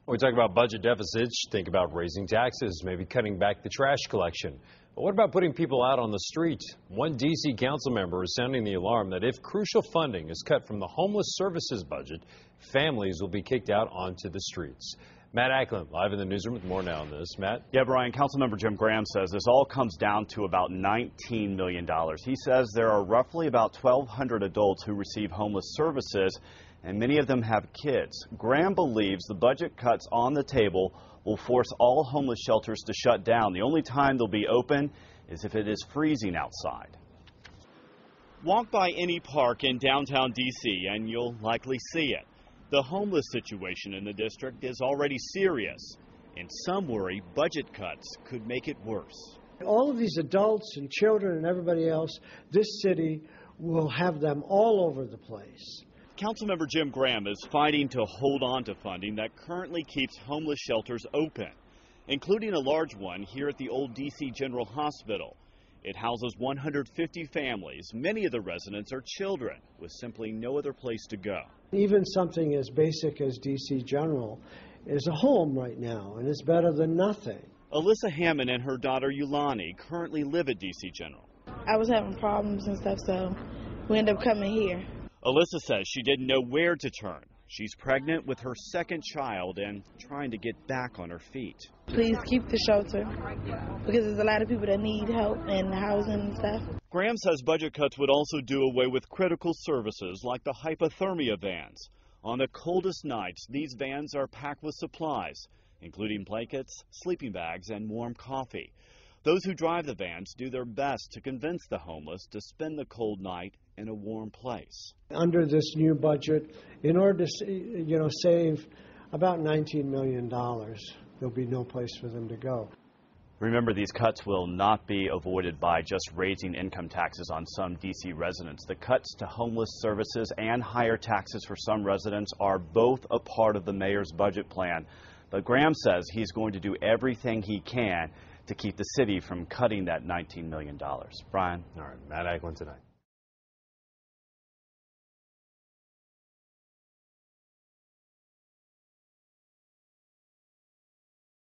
When we talk about budget deficits, think about raising taxes, maybe cutting back the trash collection. But what about putting people out on the street? One D.C. council member is sounding the alarm that if crucial funding is cut from the homeless services budget, families will be kicked out onto the streets. Matt Ackland, live in the newsroom with more now on this. Matt? Yeah, Brian, Councilmember Jim Graham says this all comes down to about $19 million. He says there are roughly about 1,200 adults who receive homeless services, and many of them have kids. Graham believes the budget cuts on the table will force all homeless shelters to shut down. The only time they'll be open is if it is freezing outside. Walk by any park in downtown D.C. and you'll likely see it. The homeless situation in the district is already serious, and some worry budget cuts could make it worse. All of these adults and children and everybody else, this city will have them all over the place. Councilmember Jim Graham is fighting to hold on to funding that currently keeps homeless shelters open, including a large one here at the old D.C. General Hospital. It houses 150 families. Many of the residents are children with simply no other place to go. Even something as basic as D.C. General is a home right now, and it's better than nothing. Alyssa Hammond and her daughter Yulani currently live at D.C. General. I was having problems and stuff, so we ended up coming here. Alyssa says she didn't know where to turn. She's pregnant with her second child and trying to get back on her feet. Please keep the shelter because there's a lot of people that need help and housing and stuff. Graham says budget cuts would also do away with critical services like the hypothermia vans. On the coldest nights, these vans are packed with supplies, including blankets, sleeping bags, and warm coffee. Those who drive the vans do their best to convince the homeless to spend the cold night in a warm place. Under this new budget, in order to save about $19 million, there'll be no place for them to go. Remember, these cuts will not be avoided by just raising income taxes on some D.C. residents. The cuts to homeless services and higher taxes for some residents are both a part of the mayor's budget plan. But Graham says he's going to do everything he can to keep the city from cutting that $19 million. Brian? All right, Matt Ackland tonight.